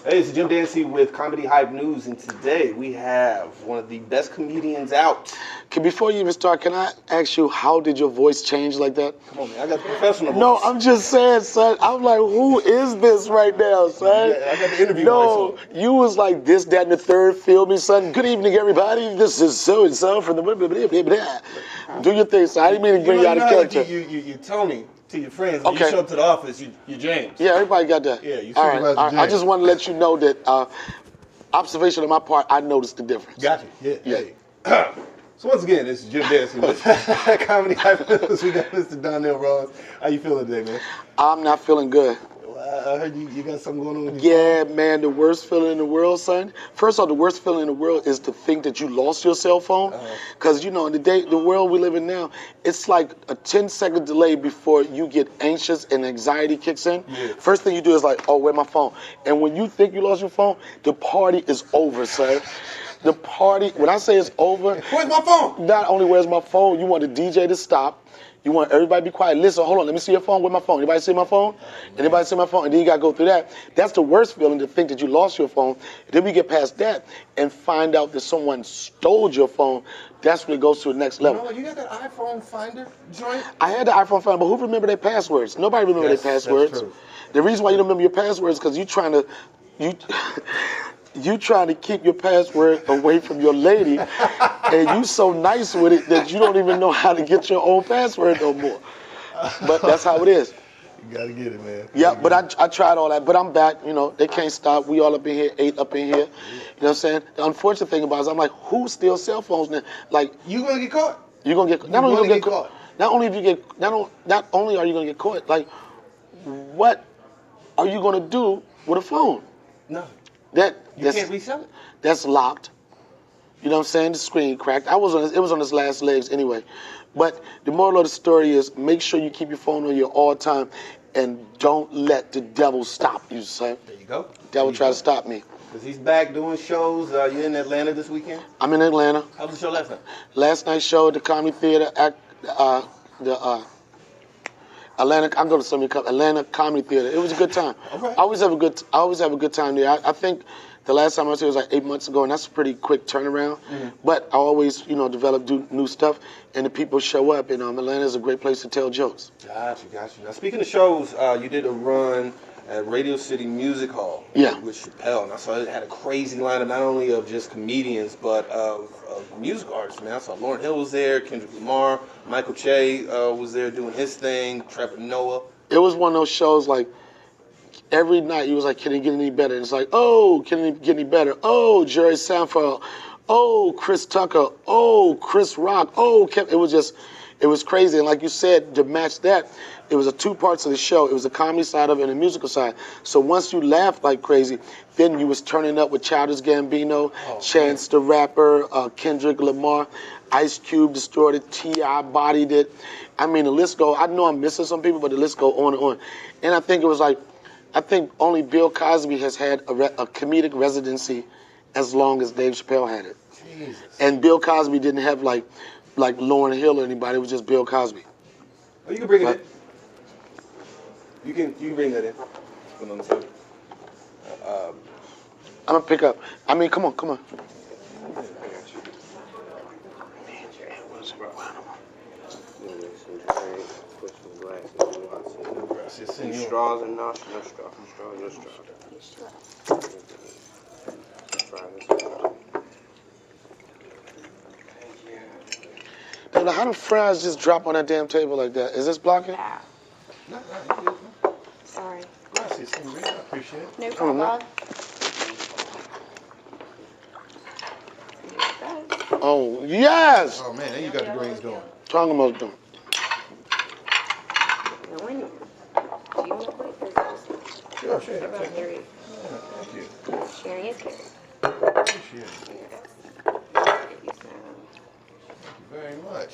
Hey, it's Jim Dancy with Comedy Hype News, and today we have one of the best comedians out. Before you even start, can I ask you, how did your voice change like that? Come on, man, I got the professional voice. No, I'm just saying, son. I'm like, who is this right now, son? Yeah, I got the interview No, voice on. you was like this, that, and the third. Feel me, son? Good evening, everybody. This is so-and-so from the... Do your thing, son. I didn't mean to bring you out of character. You're Tony to your friends. Okay. You show up to the office, you're James. Yeah, everybody got that. Yeah, you all right, Supervisor all right. James. I just want to let you know that observation on my part, I noticed the difference. Got you. Yeah. Hey. So once again, this is Jim Dancy with Comedy Hype News. We got Mr. Donnell. How you feeling today, man? I'm not feeling good. I heard you got something going on with your Yeah, man, the worst feeling in the world, son. First off, the worst feeling in the world is to think that you lost your cell phone. Because, in the world we live in now, it's like a 10-second delay before you get anxious and anxiety kicks in. Yeah. First thing you do is like, oh, where's my phone? And when you think you lost your phone, the party is over, son. The party, when I say it's over. Where's my phone? Not only where's my phone, you want the DJ to stop. You want everybody to be quiet. Listen, hold on, let me see your phone. Where's my phone? Anybody see my phone? Anybody see my phone? And then you got to go through that. That's the worst feeling, to think that you lost your phone. Then we get past that and find out that someone stole your phone. That's when it goes to the next level. You got that iPhone Finder joint? I had the iPhone Finder, but who remember their passwords? Nobody remember their passwords. That's true. The reason why you don't remember your passwords is because you trying to keep your password away from your lady, and you so nice with it that you don't even know how to get your own password no more. But that's how it is. You gotta get it, man. Yeah, but I tried all that, but I'm back. They can't stop. We all up in here, 8 up in here. You know what I'm saying? The unfortunate thing about it is, I'm like, who steals cell phones now? Like, You gonna get caught? you're gonna get not only you gonna get caught. Not only are you gonna get caught, like, what are you gonna do with a phone? No. You can't resell it. That's locked. You know what I'm saying? The screen cracked. It was on its last legs anyway. But the moral of the story is, make sure you keep your phone on you all the time, and don't let the devil stop you, son. There you go. Devil try to stop me. Because he's back doing shows. You in Atlanta this weekend? I'm in Atlanta. How was the show last night? Last night's show at the Comedy Theater at Atlanta. I'm going to some Atlanta Comedy Theater. It was a good time. Okay. I always have a good time there. I think the last time I was here was like 8 months ago, and that's a pretty quick turnaround. Mm-hmm. But I always, do new stuff, and the people show up. And Atlanta is a great place to tell jokes. Got you. Now, speaking of shows, you did a run at Radio City Music Hall. Yeah. With Chappelle. And I saw it had a crazy lineup, not only of just comedians, but of music artists, man. I saw Lauryn Hill was there, Kendrick Lamar, Michael Che was there doing his thing, Trevor Noah. It was one of those shows, like, every night he was like, can it get any better? And it's like, oh, can it get any better? Oh, Jerry Seinfeld. Oh, Chris Tucker. Oh, Chris Rock. Oh, it was crazy. And like you said, to match that, it was 2 parts of the show. It was the comedy side of it and the musical side. So once you laughed like crazy, then you was turning up with Childish Gambino, Chance the Rapper, Kendrick Lamar, Ice Cube destroyed it, T.I. bodied it. I mean, the list go. I know I'm missing some people, but the list go on and on. And I think it was like, only Bill Cosby has had a comedic residency as long as Dave Chappelle had it. Jesus. And Bill Cosby didn't have like Lauryn Hill or anybody. It was just Bill Cosby. Oh, you can bring it in. You can bring that in. Put it on the table. I'm gonna pick up. I mean, come on. Straws and no straw. Now, how do fries just drop on that damn table like that? Is this blocking? No, Sorry. gracias, señorita. I appreciate it. No problem. Oh, yes! Oh, man, there you got the greens going. Talking about doing. No one. Do you want to play? Sure. Everyone carry. Yeah, thank you. Sharing is caring. Appreciate it. Here it is. Get you some. Thank you very much.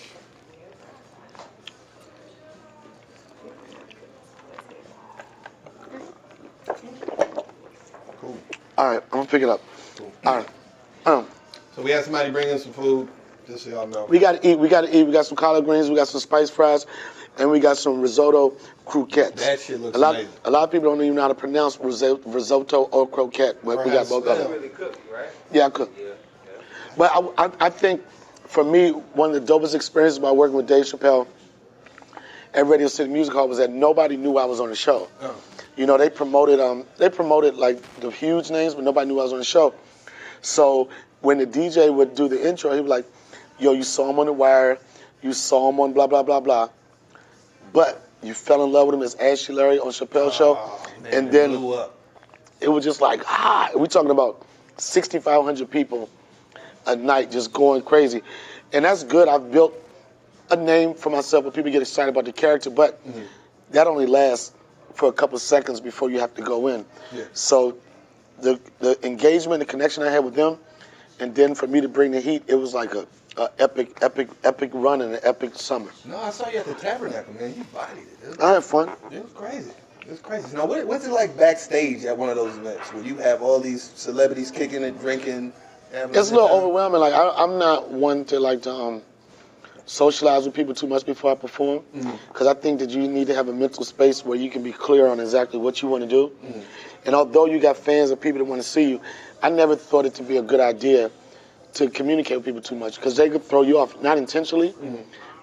Cool. All right, I'm gonna pick it up. Cool. All right. So we had somebody bring in some food, just so y'all know. We gotta eat. We got some collard greens. We got some spice fries. and we got some risotto croquettes. That shit looks a lot, amazing. A lot of people don't even know how to pronounce risotto or croquette, but we got both of them. Really cooking, right? Yeah, I cook. Yeah. But I think, for me, one of the dopest experiences about working with Dave Chappelle at Radio City Music Hall was that nobody knew I was on the show. Oh. You know, they promoted like the huge names, but nobody knew I was on the show. So when the DJ would do the intro, he'd be like, yo, you saw him on The Wire, you saw him on blah, blah, blah, blah, but you fell in love with him as Ashley Larry on Chappelle's show, Man, and it then blew up. it was just like, we're talking about 6,500 people a night just going crazy. And that's good. I've built a name for myself where people get excited about the character, but that only lasts for a couple seconds before you have to go in. Yeah. So the engagement, the connection I had with them, and then for me to bring the heat, it was like a epic run and an epic summer. No, I saw you at the Tabernacle, man. You bodied it. I had fun. It was crazy. It was crazy. Now, what's it like backstage at one of those events where you have all these celebrities kicking it, drinking? It's a little overwhelming. Like I'm not one to like to socialize with people too much before I perform, because I think that you need to have a mental space where you can be clear on exactly what you want to do. And although you got fans and people that want to see you, I never thought it to be a good idea to communicate with people too much, because they could throw you off, not intentionally,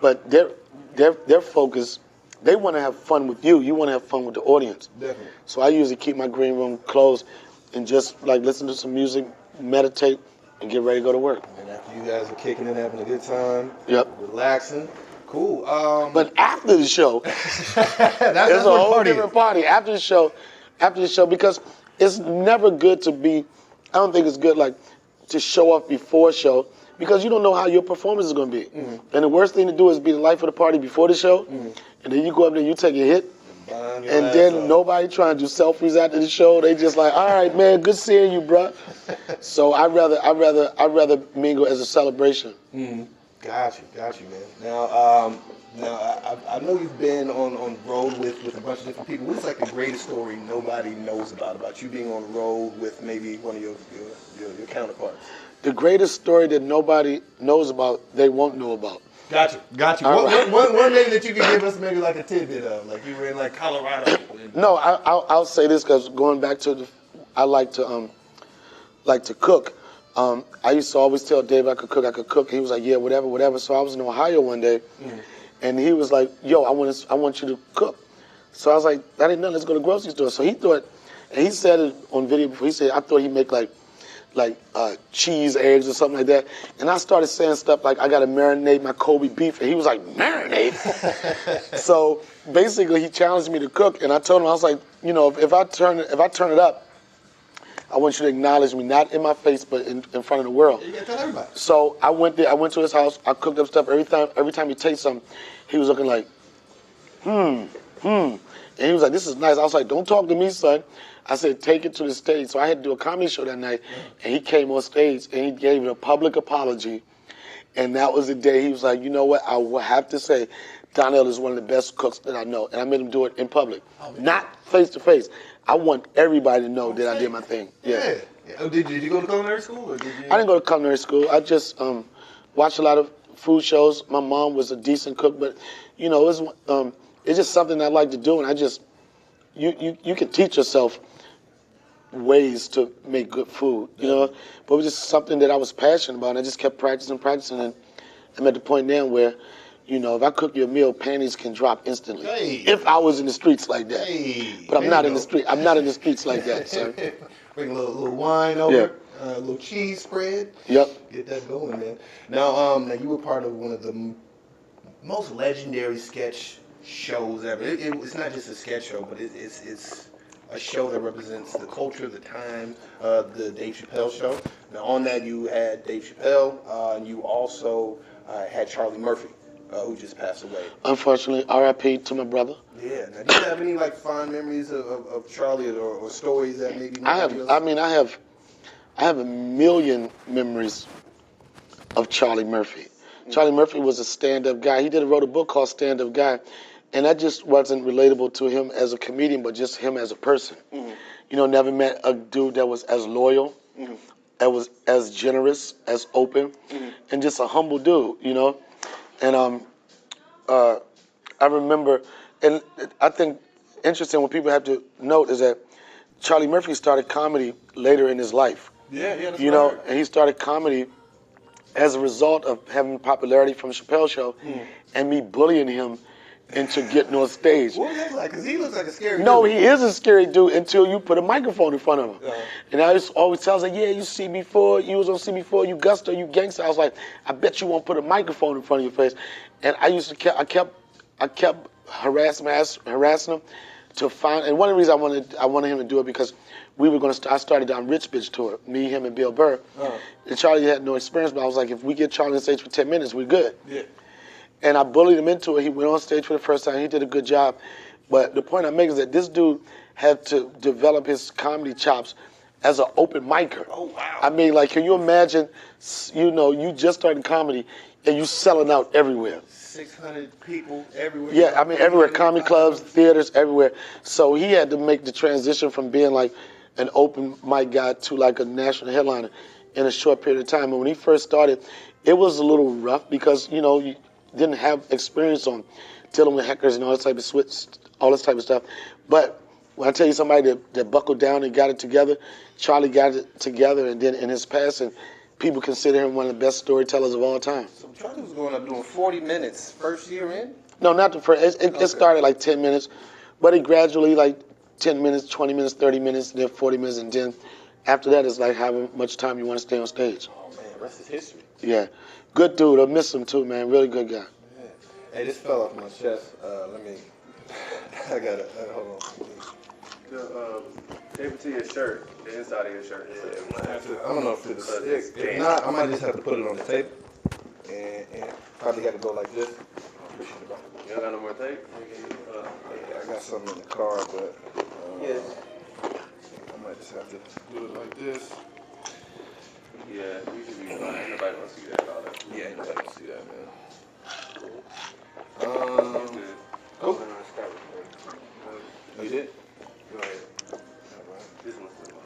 but their focus. They want to have fun with you. You want to have fun with the audience. Definitely. So I usually keep my green room closed and just like listen to some music, meditate, and get ready to go to work. And after you guys are kicking it, having a good time, Yep. relaxing, cool. But after the show, that's it's a what whole party different is. party. After the show, because it's never good to be. I don't think it's good like to show off before show, because you don't know how your performance is going to be. And the worst thing to do is be the life of the party before the show, and then you go up there, you take a hit, Burn your and ass then up. nobody trying to do selfies after the show. They just like, all right, man, good seeing you, bruh. So I'd rather mingle as a celebration. Got you, man. Now, I know you've been on road with a bunch of different people. What's like the greatest story nobody knows about you being on the road with maybe one of your counterparts? The greatest story that nobody knows about, they won't know about. Got you. All One maybe that you could give us maybe like a tidbit of, like you were in like Colorado. No, I'll say this, because going back to I like to cook. I used to always tell Dave I could cook. He was like, yeah, whatever. So I was in Ohio one day, and he was like, yo, I want you to cook. So I was like, that ain't nothing. Let's go to the grocery store. So he thought, and he said it on video before. He said, I thought he'd make like cheese, eggs, or something like that. And I started saying stuff like, I got to marinate my Kobe beef. And he was like, marinate? So basically, he challenged me to cook. And I told him, I was like, you know, if I turn it up, I want you to acknowledge me, not in my face, but in front of the world. You gotta tell everybody. So I went there. I went to his house. I cooked up stuff. Every time he tastes something, he was looking like, And he was like, this is nice. I was like, don't talk to me, son. I said, take it to the stage. So I had to do a comedy show that night, and he came on stage, and he gave it a public apology. And that was the day he was like, you know what, I will have to say, Donnell is one of the best cooks that I know. And I made him do it in public, not face-to-face. I want everybody to know that I did my thing. Yeah. Oh, did you go to culinary school, or did you? I didn't go to culinary school. I just watched a lot of food shows. My mom was a decent cook, but, you know, it's just something I like to do. And I just, you can teach yourself ways to make good food, you know. But it was just something that I was passionate about, and I just kept practicing, and I'm at the point now where, you know, if I cook you a meal, panties can drop instantly. Hey. If I was in the streets like that. Hey, but I'm there not you in the go. street. I'm not in the streets like that, sir. Bring a little wine over, a little cheese spread. Yep. Get that going, man. Now you were part of one of the most legendary sketch shows ever. It's not just a sketch show, but it's a show that represents the culture, the time, the Dave Chappelle show. Now on that you had Dave Chappelle, and you also had Charlie Murphy, who just passed away. Unfortunately, R.I.P. to my brother. Yeah. Now, do you have any like fond memories of Charlie or stories that maybe? I have a million memories of Charlie Murphy. Charlie Murphy was a stand-up guy. He wrote a book called Stand-Up Guy, and that just wasn't relatable to him as a comedian, but just him as a person. You know, never met a dude that was as loyal, that was as generous, as open, and just a humble dude. You know, and I remember, and I think interesting what people have to note is that Charlie Murphy started comedy later in his life. Yeah, that's You know, and he started comedy as a result of having popularity from Chappelle's show and me bullying him into getting on stage. What was that like? Because he looks like a scary No, dude. he is a scary dude until you put a microphone in front of him. And I used to always tell him, like, yeah, you see before, you was on CB4, you gusto, you gangster. I was like, I bet you won't put a microphone in front of your face. And I used to, I kept harassing him to find. And one of the reasons I wanted him to do it because we were going to. I started on Rich Bitch tour, me, him, and Bill Burr. And Charlie had no experience, but I was like, if we get Charlie on stage for 10 minutes, we're good. Yeah. And I bullied him into it. He went on stage for the first time. He did a good job. But the point I make is that this dude had to develop his comedy chops as an open micer. Oh, wow. I mean, like, can you imagine, you know, you just started comedy and you selling out everywhere. 600 people everywhere. Yeah, I mean, everywhere, comedy clubs, theaters, everywhere. So he had to make the transition from being like an open mic guy to like a national headliner in a short period of time. And when he first started, it was a little rough because, you know, you didn't have experience on dealing with hackers and all this type of stuff. But when I tell you somebody that buckled down and got it together, Charlie got it together, and then in his passing, people consider him one of the best storytellers of all time. So Charlie was going up doing 40 minutes first year in? No, not the first. It started like 10 minutes, but it gradually like 10 minutes, 20 minutes, 30 minutes, then 40 minutes, and then after that it's like how much time you want to stay on stage. Oh, man, rest is history. Yeah. Good dude. I miss him too, man. Really good guy. Yeah. Hey, this fell off my chest. Let me, I got it. Hold on. Tape it to your shirt, the inside of your shirt. I don't know if it's a stick. If not, I might just have to put it on the tape. And probably got to go like this. You got no more tape? Yeah, I got something in the car, but Yes. I might just have to do it like this. Yeah, you should be fine. Ain't nobody gonna see that all that. Yeah, ain't nobody gonna see that, man. Good. Cool. Open on the sky real quick. Oh, you did? Go ahead. This one's still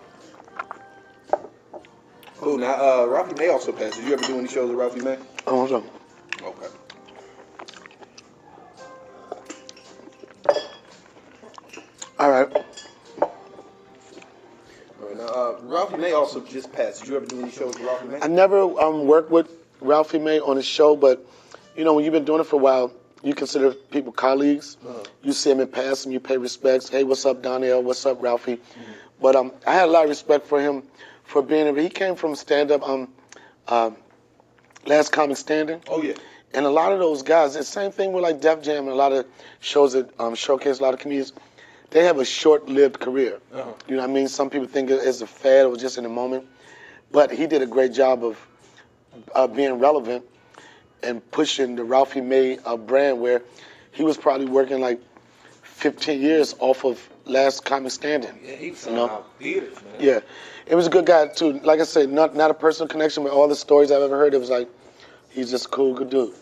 on. Cool. Now, Ralphie May also passed. Did you ever do any shows with Ralphie May? Oh, what's up? Okay. All right. All right. Now, Ralphie May also just passed. Did you ever do any shows with Ralphie May? I never worked with Ralphie May on a show, but you know when you've been doing it for a while, you consider people colleagues. You see them in passing, you pay respects. Hey, what's up, Donnell? What's up, Ralphie? But I had a lot of respect for him for being. He came from stand-up, Last Comic Standing. Oh yeah. And a lot of those guys, the same thing with like Def Jam and a lot of shows that showcase a lot of comedians, they have a short-lived career. You know what I mean? Some people think it's a fad or just in a moment. But he did a great job of being relevant and pushing the Ralphie May brand where he was probably working like 15 years off of Last Comic Standing. Yeah, he was selling out theaters, man. Yeah. It was a good guy too. Like I said, not a personal connection, but all the stories I've ever heard, it was like, he's just a cool, good dude.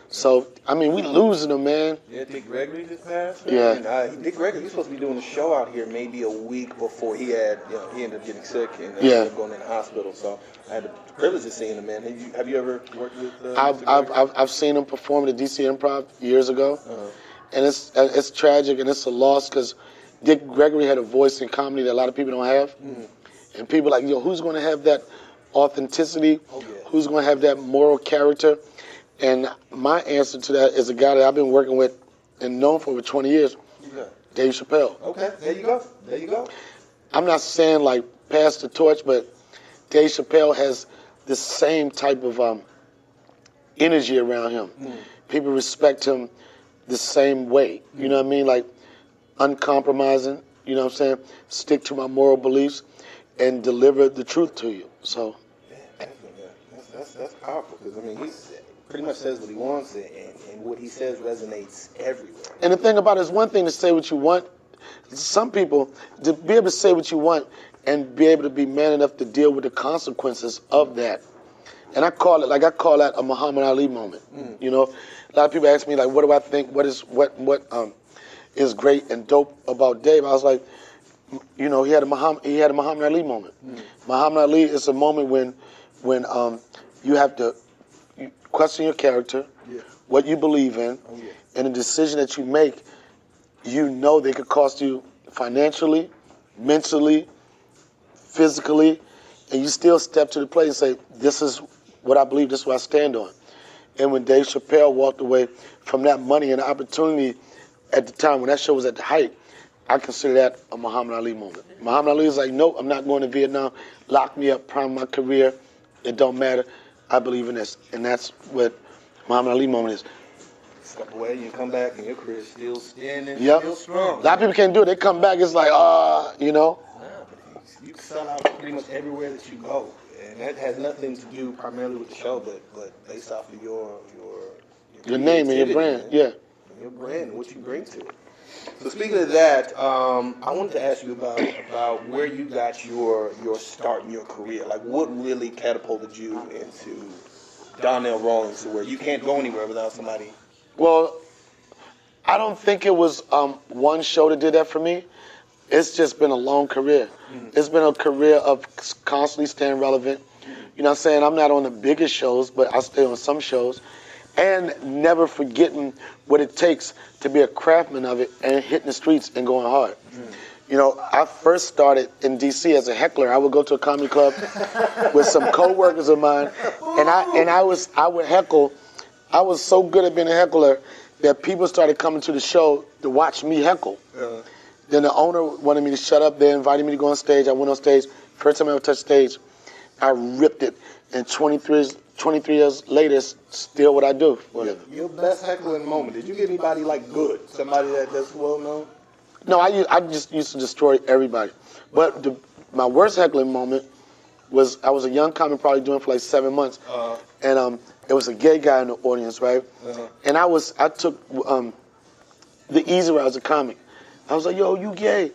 So, I mean, we losing him, man. Yeah, Dick Gregory just passed. Yeah. And, Dick Gregory, he's supposed to be doing a show out here maybe a week before he ended up getting sick and ended up going in the hospital. So I had the privilege of seeing him, man. Have you ever worked with I've seen him perform at the DC Improv years ago. And it's tragic and it's a loss because Dick Gregory had a voice in comedy that a lot of people don't have. And people are like, yo, who's going to have that authenticity? Who's going to have that moral character? And my answer to that is a guy that I've been working with and known for over 20 years, Dave Chappelle. Okay, there you go. There you go. I'm not saying like pass the torch, but Dave Chappelle has the same type of energy around him. People respect him the same way. You know what I mean? Like uncompromising, you know what I'm saying? Stick to my moral beliefs and deliver the truth to you. So Yeah, definitely. That's powerful because, I mean, he pretty much says what he wants and what he says resonates everywhere. And the thing about it is one thing to say what you want. Some people, to be able to say what you want and be able to be man enough to deal with the consequences of that. And I call that a Muhammad Ali moment. You know, a lot of people ask me like, what do I think? What is great and dope about Dave? I was like, you know, he had a Muhammad Ali moment. Muhammad Ali is a moment when you have to you question your character, Yeah. what you believe in, Oh, yeah. and the decision that you make, you know they could cost you financially, mentally, physically, and you still step to the plate and say, this is what I believe, this is what I stand on. And when Dave Chappelle walked away from that money and opportunity at the time when that show was at the height, I consider that a Muhammad Ali moment. Muhammad Ali is like, nope, I'm not going to Vietnam. Lock me up, prime my career. It don't matter. I believe in this. And that's what Muhammad Ali moment is. Step away, you come back, and your career's still standing, Yep. still A strong. lot of people can't do it. They come back, it's like, you know. Nah, but you can sell out pretty much everywhere that you go, and that has nothing to do primarily with the show, but based off of your Your name and your creativity, brand, man. yeah. And your brand and what you bring to it. So speaking of that, I wanted to ask you about where you got your start in your career. Like, what really catapulted you into Donnell Rawlings, to where you can't go anywhere without somebody. Well, I don't think it was one show that did that for me. It's just been a long career. It's been a career of constantly staying relevant. You know what I'm saying? I'm not on the biggest shows, but I stay on some shows. And never forgetting what it takes to be a craftsman of it and hitting the streets and going hard. You know, I first started in D.C. as a heckler. I would go to a comedy club with some co-workers of mine, and I would heckle. I was so good at being a heckler that people started coming to the show to watch me heckle. Then the owner wanted me to shut up. They invited me to go on stage. I went on stage. First time I ever touched stage, I ripped it. And 23 years later, it's still what I do. Your best heckling moment. Did you get anybody like good? Somebody that's well known? No, I just used to destroy everybody. But my worst heckling moment was I was a young comic, probably doing it for like 7 months, and it was a gay guy in the audience, right? And I took the easy route as a comic. I was like, yo, you gay,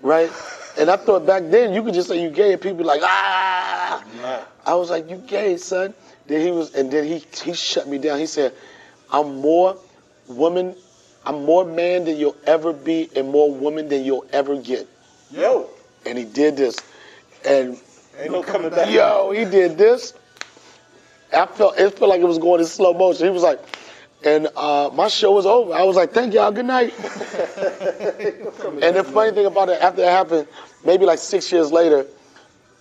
right? And I thought back then you could just say you gay and people be like, ah. I was like, you gay, son. Then he shut me down. He said, I'm more man than you'll ever be and more woman than you'll ever get. Yo. And he did this. And ain't no coming back. Yo, he did this. It felt like it was going in slow motion. He was like, and my show was over. I was like, thank y'all, good night. And the funny thing about it, after that happened, maybe like 6 years later,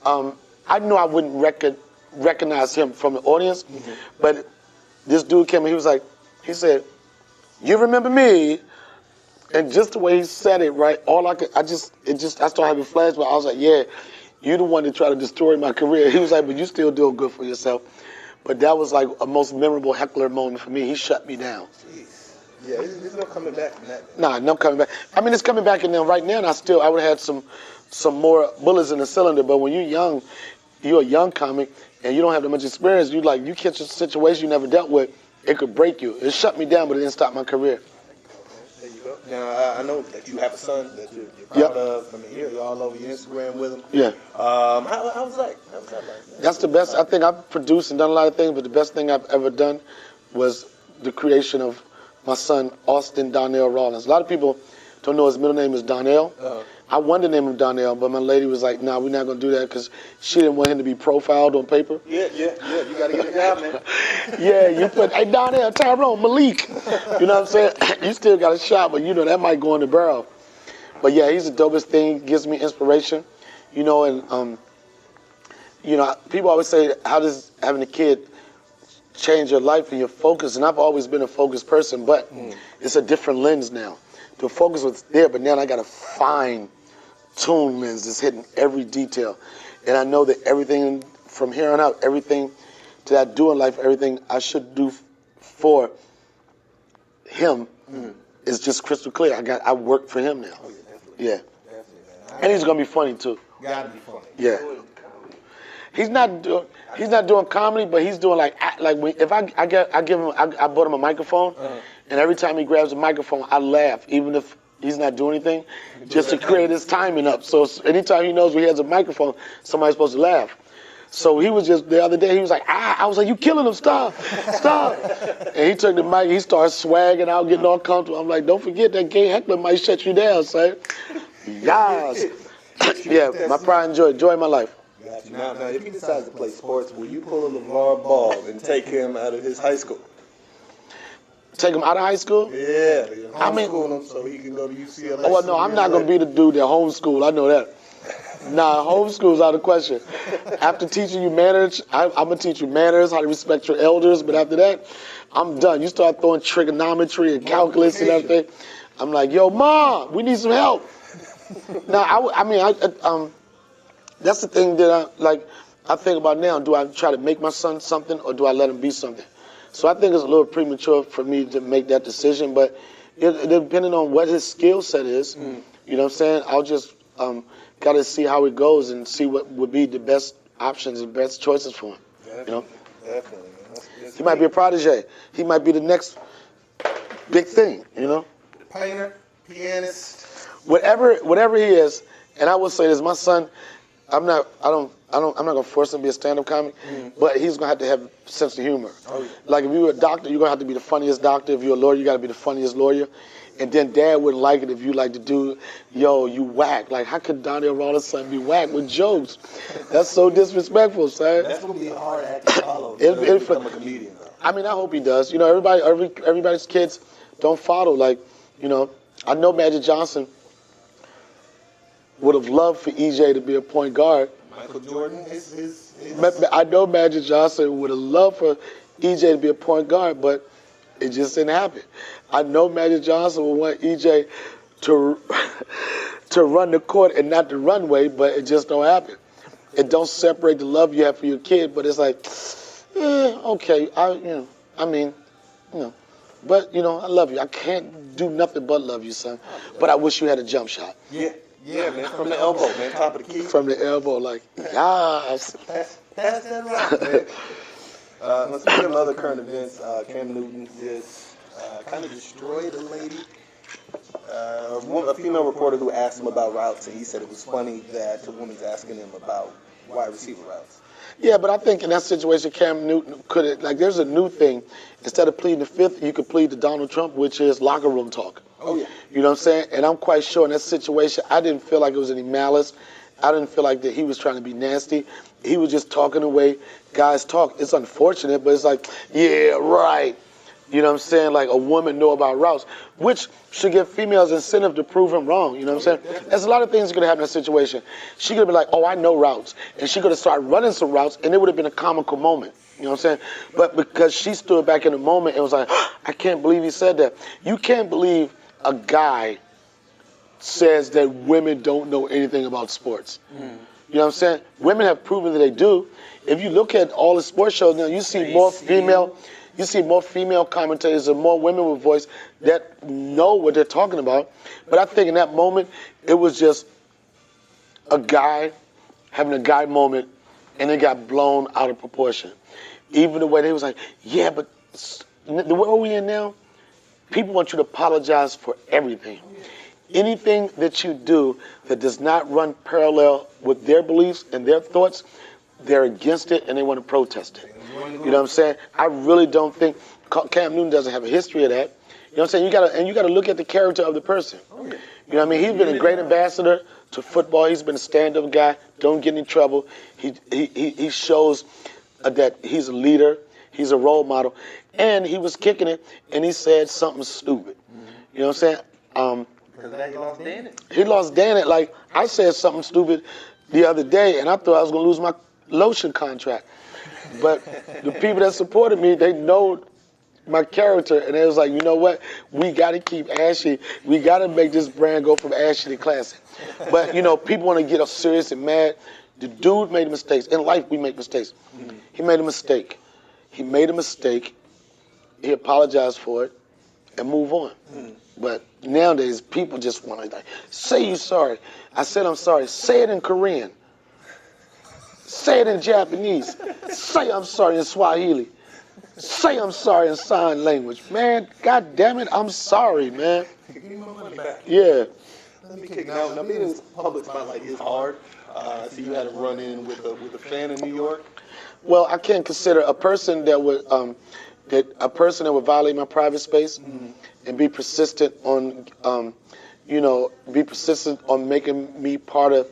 I knew I wouldn't recognize him from the audience, but this dude came and he said, you remember me? And just the way he said it, right, I started having flashbacks. I was like, yeah, you the one that tried to destroy my career. He was like, but you still doing good for yourself. But that was like a most memorable heckler moment for me. He shut me down. Jeez. Yeah, there's no coming back from that. Nah, no coming back. I mean, it's coming back, and then right now, I would have had some more bullets in the cylinder. But when you're a young comic, and you don't have that much experience, you catch a situation you never dealt with, it could break you. It shut me down, but it didn't stop my career. There you go. Now, I know that you have a son that you're proud of. I mean, you're all over your Instagram with him. Yeah. How was that? How was that like? That's the best. I think I've produced and done a lot of things, but the best thing I've ever done was the creation of my son, Austin Donnell Rawlings. A lot of people don't know his middle name is Donnell. I wanted to name him Donnell, but my lady was like, nah, we're not going to do that because she didn't want him to be profiled on paper. Yeah. You got to get it down, man. Yeah, you put, hey, Donnell, Tyrone, Malik. You know what I'm saying? You still got a shot, but that might go in the barrel. But yeah, he's the dopest thing. Gives me inspiration. And people always say, how does having a kid change your life and your focus? And I've always been a focused person, but it's a different lens now. The focus was there, but now I got a fine-tuned lens that's hitting every detail. And I know that everything from here on out, everything that I do in life, everything I should do for him is just crystal clear. I work for him now. Oh, yeah, definitely. Yeah. Definitely, man. And he's gonna be funny too. Gotta be funny. Yeah. He's not doing comedy, but he's doing if I bought him a microphone, and every time he grabs a microphone, I laugh, even if he's not doing anything, just to create his timing up. So anytime he knows when he has a microphone, somebody's supposed to laugh. So he was just, the other day, he was like, I was like, you killing him, stop. And he took the mic, he started swagging out, getting all comfortable. I'm like, don't forget that gay heckler might shut you down, son. Yes. Yeah, my pride and joy of my life. Got you. Now, if he decides to play sports, will you pull a LeVar Ball and take him out of his high school? Take him out of high school? Yeah, I mean- homeschool him so he can go to UCLA. Oh, well, no, I'm not going to be the dude that homeschool. I know that. Nah, homeschool's out of the question. After teaching you manners, I'm going to teach you manners, how to respect your elders. But after that, I'm done. You start throwing trigonometry and calculus and everything. I'm like, yo, Mom, we need some help. Now, that's the thing that I think about now. Do I try to make my son something or do I let him be something? So I think it's a little premature for me to make that decision, but depending on what his skill set is, you know what I'm saying, I'll just got to see how it goes and see what would be the best options and best choices for him. Definitely, You know, definitely. he might be a protege. He might be the next big thing. You know, Painter, pianist. whatever he is. And I will say this: my son, I'm not gonna force him to be a stand-up comic, but he's gonna have a sense of humor. Oh, yeah. Like if you're a doctor, you're gonna have to be the funniest doctor. If you're a lawyer, you gotta be the funniest lawyer. And then Dad wouldn't like it if you like to do, yo, you whack. Like how could Donnell Rawlings' son be whack with jokes? That's so disrespectful, son. That's gonna be a hard act to follow. If- to if- become a comedian, though. I mean, I hope he does. You know, everybody's kids don't follow. Like, you know, I know Magic Johnson would have loved for EJ to be a point guard. Michael Jordan is I know Magic Johnson would have loved for EJ to be a point guard, but it just didn't happen. I know Magic Johnson would want EJ to run the court and not the runway, but it just don't happen. It don't separate the love you have for your kid, but it's like, okay, but I love you. I can't do nothing but love you, son. But I wish you had a jump shot. Yeah, man, from the elbow, man, top of the key. From the elbow, like, yes. Pass that rock, man. Let's speak of other current events. Cam Newton just kind of destroyed a lady. A female reporter who asked him about routes, and he said it was funny that a woman's asking him about wide receiver routes. Yeah, but I think in that situation, Cam Newton there's a new thing. Instead of pleading the fifth, you could plead to Donald Trump, which is locker room talk. Oh, yeah. You know what I'm saying? And I'm quite sure in that situation, I didn't feel like it was any malice. I didn't feel like that he was trying to be nasty. He was just talking the way guys talk. It's unfortunate, but it's like, yeah, right. You know what I'm saying? Like a woman know about routes, which should give females incentive to prove him wrong. You know what I'm saying? There's a lot of things that could happen in that situation. She could be like, oh, I know routes. And she could have started running some routes, and it would have been a comical moment. You know what I'm saying? But because she stood back in the moment and was like, I can't believe he said that. You can't believe a guy says that women don't know anything about sports. You know what I'm saying? Women have proven that they do. If you look at all the sports shows now, you see more female commentators and more women with voice that know what they're talking about. But I think in that moment, it was just a guy having a guy moment, and it got blown out of proportion. Even the way they was like, yeah, but the world we in now, people want you to apologize for everything. Anything that you do that does not run parallel with their beliefs and their thoughts, they're against it and they want to protest it. You know what I'm saying? I really don't think Cam Newton doesn't have a history of that. You know what I'm saying? You gotta look at the character of the person. You know what I mean? He's been a great ambassador to football. He's been a stand-up guy. Don't get in trouble. He shows that he's a leader. He's a role model. And he was kicking it, and he said something stupid. You know what I'm saying? Because of that, he lost Dannett. He lost Dannett. Like, I said something stupid the other day, and I thought I was going to lose my lotion contract. But the people that supported me, they know my character, and they was like, you know what? We got to keep ashy. We got to make this brand go from ashy to classic. But, people want to get us serious and mad. The dude made mistakes. In life, we make mistakes. He made a mistake. He apologized for it and move on. But nowadays, people just want to say you're sorry. I said I'm sorry. Say it in Korean. Say it in Japanese. Say I'm sorry in Swahili. Say I'm sorry in sign language. Man, God damn it, I'm sorry, man. Give me my money back. Yeah. Let me kick now. Being in public spotlight is hard. So you had a run-in with a fan in New York. Well, I can't consider a person that would violate my private space and be persistent on, making me part of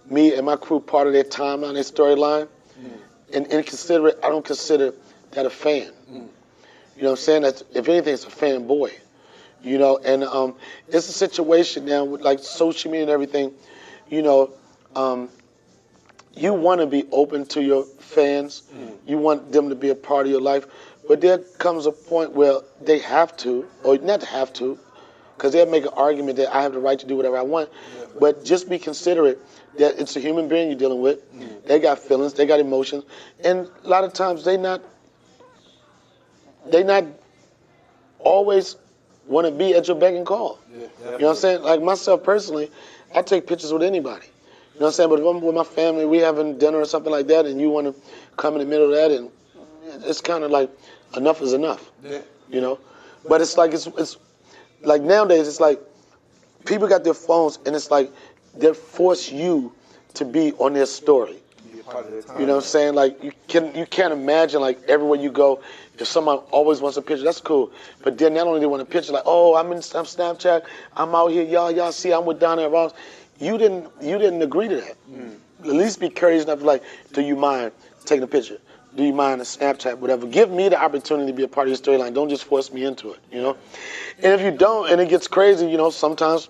me and my crew part of their timeline, their storyline. And inconsiderate, I don't consider that a fan. You know what I'm saying? That's, if anything, it's a fanboy. You know, and it's a situation now with like social media and everything. You know, you want to be open to your fans. You want them to be a part of your life. But there comes a point where they have to, or not have to, because they'll make an argument that I have the right to do whatever I want. But just be considerate that it's a human being you're dealing with. They got feelings, they got emotions, and a lot of times they not always want to be at your beck and call. You know what I'm saying? Like myself personally, I take pictures with anybody. You know what I'm saying? But if I'm with my family, we having dinner or something like that, and you want to come in the middle of that, and it's kind of like enough is enough. You know? But it's like it's like nowadays it's like people got their phones, and it's like they force you to be on their story. You know what I'm saying? Like you can't imagine like everywhere you go, if someone always wants a picture, that's cool. But then not only they want a picture, like, oh, I'm Snapchat, I'm out here, y'all see I'm with Donnell Ross. You didn't agree to that. At least be courteous enough to like, do you mind taking a picture? Do you mind a Snapchat, whatever? Give me the opportunity to be a part of your storyline. Don't just force me into it, you know? And if you don't, and it gets crazy, you know, sometimes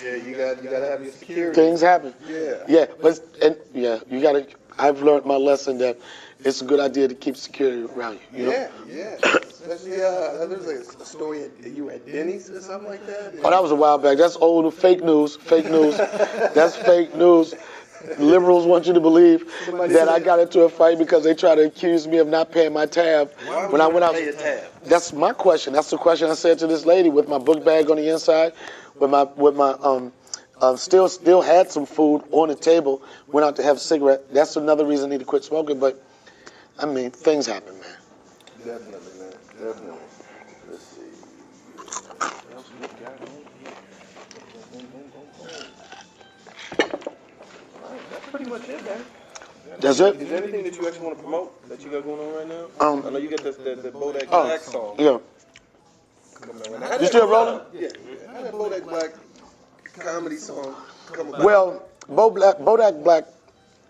Yeah, you gotta have your security. things happen. Yeah. You gotta. I've learned my lesson that it's a good idea to keep security around you. You know? Yeah. Especially there's like a story that you were at Denny's or something like that. Oh, that was a while back. That's old fake news. Fake news. That's fake news. Liberals want you to believe that I got into a fight because they try to accuse me of not paying my tab when I went out. Pay a tab? That's my question. That's the question I said to this lady with my book bag on the inside, with my still had some food on the table. Went out to have a cigarette. That's another reason I need to quit smoking. But I mean, things happen, man. Definitely, man. Definitely. Let's see. What else we got on here? All right, that's pretty much it, man. That's it. Is there anything that you actually want to promote that you got going on right now? Um, I know you got the Bodak Oh, Black song. yeah. coming out right now. You still rolling? Yeah. How did Bodak Black comedy song come about? Well, Bodak Black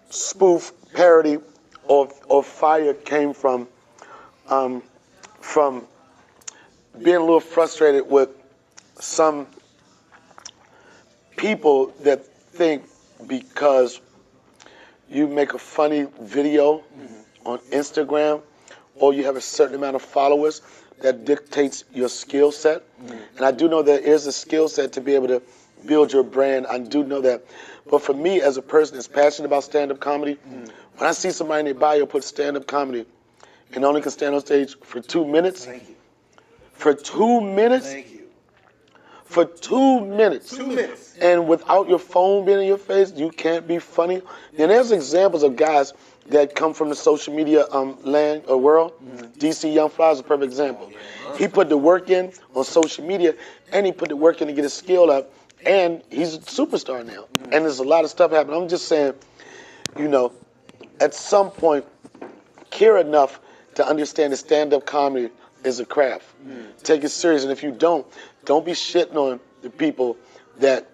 spoof parody or fire came from being a little frustrated with some people that think because you make a funny video on Instagram or you have a certain amount of followers that dictates your skill set. And I do know there is a skill set to be able to build your brand. I do know that. But for me, as a person that's passionate about stand-up comedy, when I see somebody in their bio put stand-up comedy and only can stand on stage for 2 minutes, Thank you. for 2 minutes, Thank you. for 2 minutes, 2 minutes. and without your phone being in your face, you can't be funny. And there's examples of guys that come from the social media land or world. DC Young Fly is a perfect example. He put the work in on social media, and he put the work in to get his skill up, and he's a superstar now. And there's a lot of stuff happening. I'm just saying, you know, at some point, care enough to understand that stand-up comedy is a craft. Take it serious, and if you don't be shitting on the people that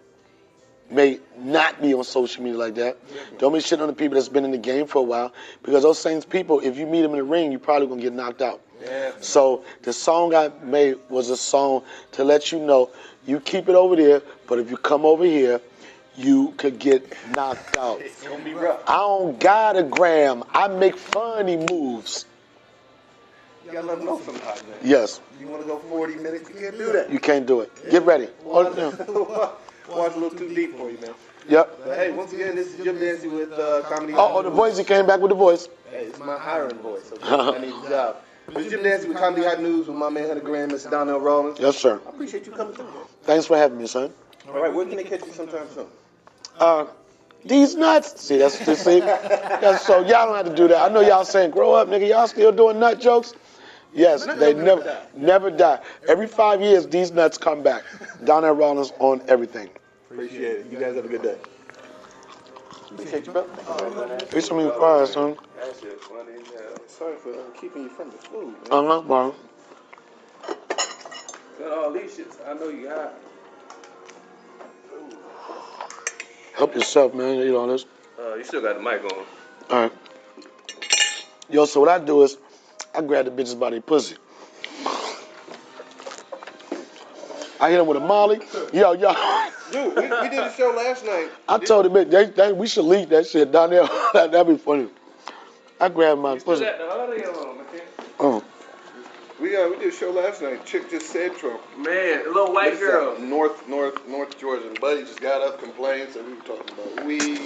may not be on social media like that. Don't be shitting on the people that's been in the game for a while, because those same people, if you meet them in the ring, you're probably gonna get knocked out. So the song I made was a song to let you know, you keep it over there, but if you come over here, you could get knocked out. It's gonna be rough. I don't got a gram. I make funny moves. You gotta let them know sometimes, man. Yes, You wanna go 40 minutes, you can't do that. you can't do it. Get ready. Watch a little too deep for you, man. Yep. But hey, once again, this is Jim Dancy with Comedy. Oh, the voice, he came back with the voice. Hey, it's my hiring voice, okay? I need a job. This is Jim Dancy with Comedy Hot News with my man, 100 Grand, Mr. Donnell Rollins. Yes, sir. I appreciate you coming through, man. Thanks for having me, son. All right, where can they catch you sometime soon? These nuts. See, that's so y'all don't have to do that. I know y'all saying, grow up, nigga. Y'all still doing nut jokes? Yes, they never die. Every 5 years, these nuts come back. Donnell Rollins on everything. Appreciate it. You guys have a good day. Appreciate you, brother. Peace to me, fire, son. That shit funny as hell. Sorry for keeping you from the food, man. Bro. Got all these shits. I know you got. Help yourself, man. You eat all this. You still got the mic on. All right. Yo, so what I do is I grab the bitches by their pussy. I hit them with a molly. Yo. Dude, we did a show last night. I told them, we should leak that shit down there. That'd be funny. I grabbed my You still pussy. got the audio on, man. Oh. We did a show last night. Chick just said Trump. Man, a little white girl. North Georgia. And Buddy just got up, complained, so we were talking about weed.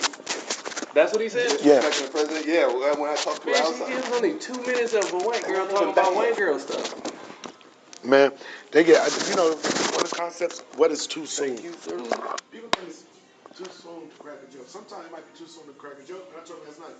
That's what he said? Yeah. Disrespecting the president. Yeah, when I talked to her Man, outside. she gives only 2 minutes of a white girl talking about white girl stuff. Man, they get, one of the concepts, what is too soon? Thank you, sir. People think it's too soon to crack a joke. Sometimes it might be too soon to crack a joke, but I told them last night,